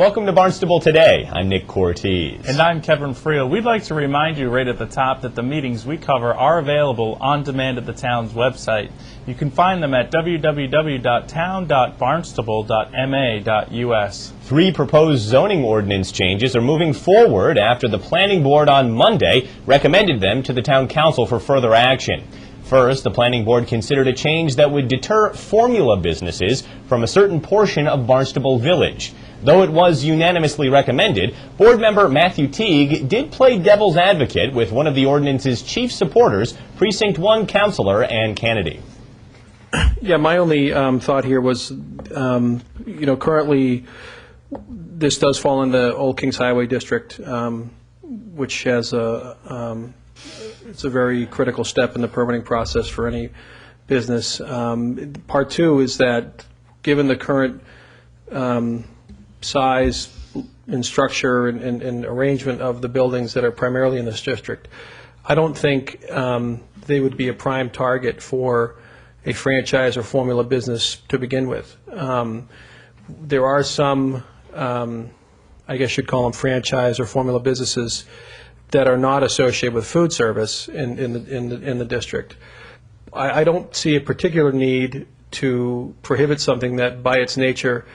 Welcome to Barnstable Today. I'm Nick Cortez. And I'm Kevin Friel. We'd like to remind you right at the top that the meetings we cover are available on demand at the town's website. You can find them at www.town.barnstable.ma.us. 3 proposed zoning ordinance changes are moving forward after the Planning Board on Monday recommended them to the Town Council for further action. First, the Planning Board considered a change that would deter formula businesses from a certain portion of Barnstable Village. Though it was unanimously recommended, Board member Matthew Teague did play devil's advocate with one of the ordinance's chief supporters, Precinct 1 Councilor Ann Kennedy. Yeah, my only thought here was, currently this does fall in the Old Kings Highway District, which has it's a very critical step in the permitting process for any business. Part two is that given the current size and structure and arrangement of the buildings that are primarily in this district, I don't think they would be a prime target for a franchise or formula business to begin with. There are some, I guess you'd call them franchise or formula businesses that are not associated with food service in the district. I don't see a particular need to prohibit something that by its nature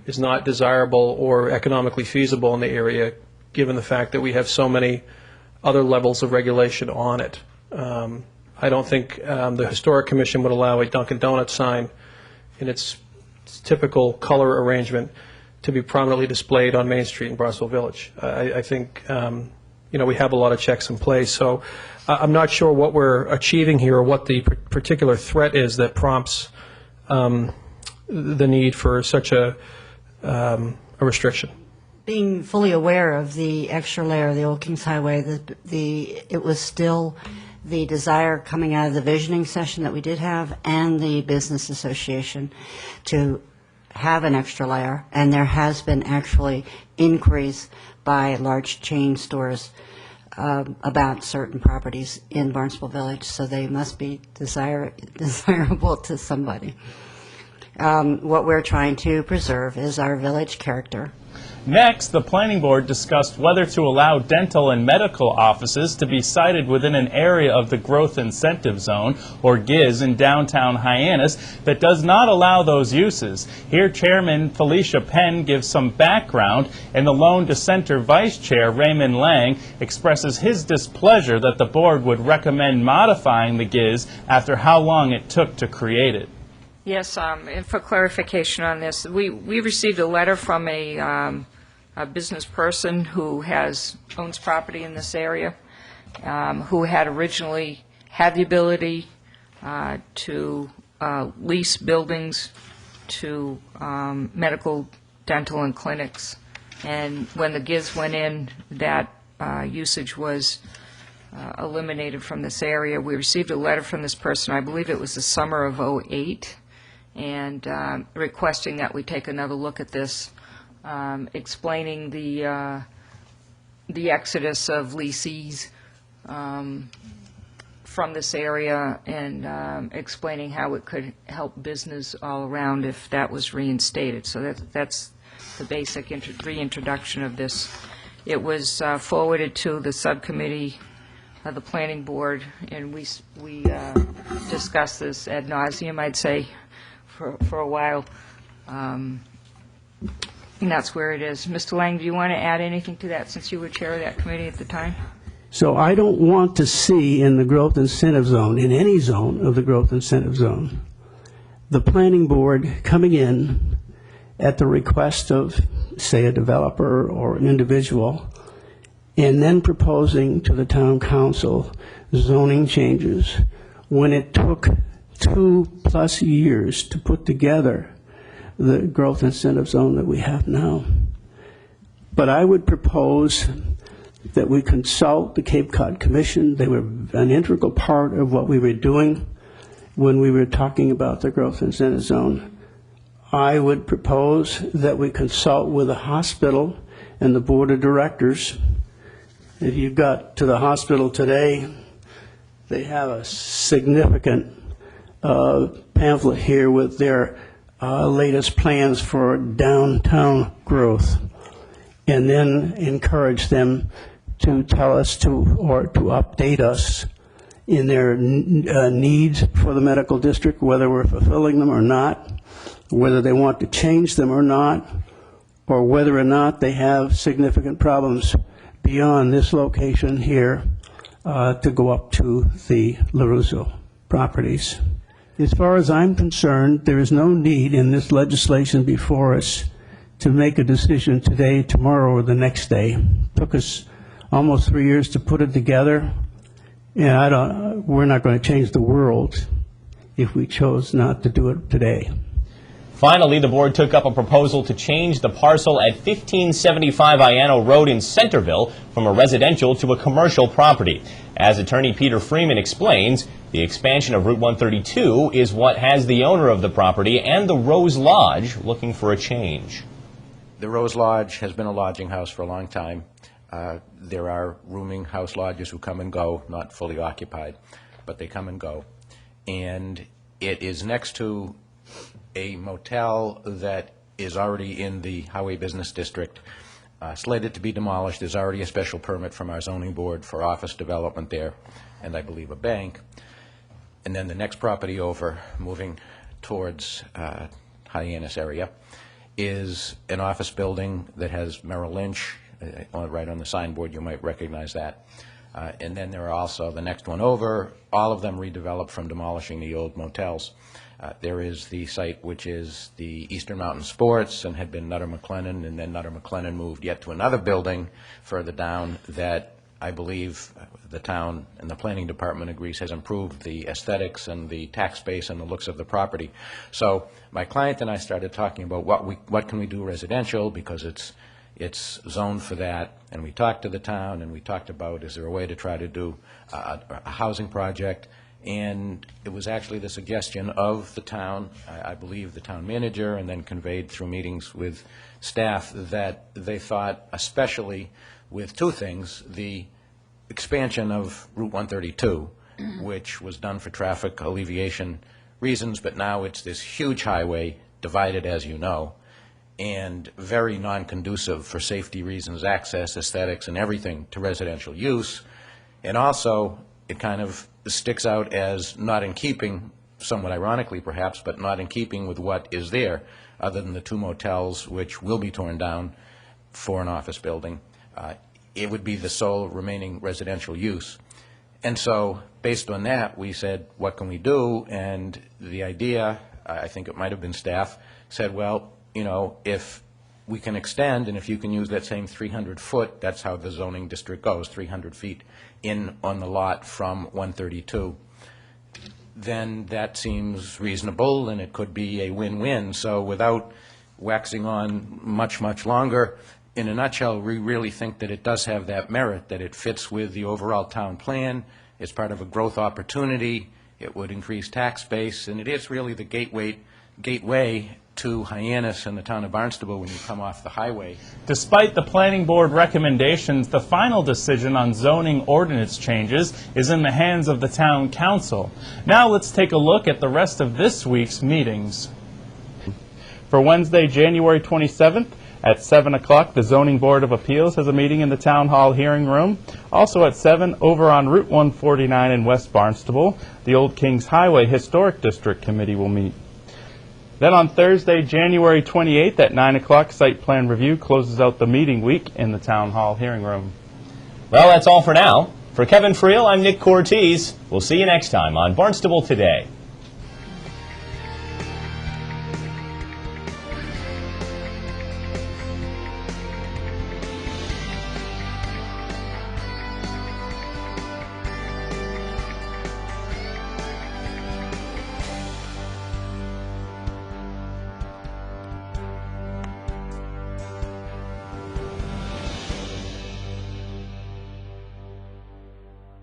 is not desirable or economically feasible in the area, given the fact that we have so many other levels of regulation on it. I don't think the Historic Commission would allow a Dunkin' Donuts sign in its typical color arrangement to be prominently displayed on Main Street in Barnstable Village. I think we have a lot of checks in place, so I'm not sure what we're achieving here or what the particular threat is that prompts the need for such a restriction. Being fully aware of the extra layer of the Old Kings Highway, it was still the desire coming out of the visioning session that we did have and the business association to have an extra layer, and there has been actually inquiries by large chain stores about certain properties in Barnstable Village, so they must be desirable to somebody. What we're trying to preserve is our village character. Next, the Planning Board discussed whether to allow dental and medical offices to be sited within an area of the Growth Incentive Zone, or GIZ, in downtown Hyannis that does not allow those uses. Here, Chairman Felicia Penn gives some background, and the lone dissenter Vice Chair Raymond Lang expresses his displeasure that the Board would recommend modifying the GIZ after how long it took to create it. Yes, and for clarification on this, we received a letter from a business person who owns property in this area, who had originally had the ability to lease buildings to medical, dental, and clinics. And when the GIZ went in, that usage was eliminated from this area. We received a letter from this person, I believe it was the summer of '08, and requesting that we take another look at this, explaining the exodus of lessees from this area, and explaining how it could help business all around if that was reinstated. So that's the basic reintroduction of this. It was forwarded to the subcommittee of the Planning Board, and we discussed this ad nauseum, I'd say, for a while, and that's where it is. Mr. Lang, do you want to add anything to that, since you were chair of that committee at the time? So I don't want to see in the Growth Incentive Zone, in any zone of the Growth Incentive Zone, the Planning Board coming in at the request of, say, a developer or an individual, and then proposing to the Town Council zoning changes when it took 2+ years to put together the growth incentive zone that we have now. But I would propose that we consult the Cape Cod Commission. They were an integral part of what we were doing when we were talking about the growth incentive zone. I would propose that we consult with the hospital and the board of directors. If you got to the hospital today, they have a significant pamphlet here with their latest plans for downtown growth. and then encourage them to tell us or to update us in their needs for the medical district, whether we're fulfilling them or not, whether they want to change them or not, or whether or not they have significant problems beyond this location here to go up to the LaRusso properties. As far as I'm concerned, there is no need in this legislation before us to make a decision today, tomorrow, or the next day. It took us almost 3 years to put it together, and we're not going to change the world if we chose not to do it today. Finally, the board took up a proposal to change the parcel at 1575 Iano Road in Centerville from a residential to a commercial property. As attorney Peter Freeman explains, the expansion of Route 132 is what has the owner of the property and the Rose Lodge looking for a change. The Rose Lodge has been a lodging house for a long time. There are rooming house lodges who come and go, not fully occupied, but they come and go. And it is next to a motel that is already in the Highway Business District, slated to be demolished. There's already a special permit from our zoning board for office development there, and I believe a bank. And then the next property over, moving towards Hyannis area, is an office building that has Merrill Lynch, right on the signboard, you might recognize that. And then there are also the next one over, all of them redeveloped from demolishing the old motels. There is the site which is the Eastern Mountain Sports and had been Nutter McLennan, and then Nutter McLennan moved yet to another building further down that I believe the town and the planning department agrees has improved the aesthetics and the tax base and the looks of the property. So my client and I started talking about what can we do residential, because it's zoned for that, and we talked to the town and we talked about, is there a way to try to do a housing project. And it was actually the suggestion of the town, I believe the town manager, and then conveyed through meetings with staff, that they thought, especially with two things, the expansion of Route 132, which was done for traffic alleviation reasons, but now it's this huge highway, divided as you know, and very non-conducive for safety reasons, access, aesthetics, and everything to residential use. And also, it kind of sticks out as not in keeping, somewhat ironically perhaps, but not in keeping with what is there, other than the two motels which will be torn down for an office building. It would be the sole remaining residential use. And so, based on that, we said, what can we do? And the idea, I think it might have been staff, said, well, you know, if we can extend, and if you can use that same 300 foot, that's how the zoning district goes, 300 feet in on the lot from 132, then that seems reasonable, and it could be a win-win. So without waxing on much, much longer, in a nutshell, we really think that it does have that merit, that it fits with the overall town plan, it's part of a growth opportunity, it would increase tax base, and it is really the gateway to Hyannis and the town of Barnstable when you come off the highway. Despite the planning board recommendations, the final decision on zoning ordinance changes is in the hands of the town council. Now let's take a look at the rest of this week's meetings. For Wednesday, January 27th, at 7 o'clock, the Zoning Board of Appeals has a meeting in the Town Hall hearing room. Also at 7, over on Route 149 in West Barnstable, the Old Kings Highway Historic District Committee will meet. Then on Thursday, January 28th at 9 o'clock, Site Plan Review closes out the meeting week in the Town Hall hearing room. Well, that's all for now. For Kevin Friel, I'm Nick Cortez. We'll see you next time on Barnstable Today.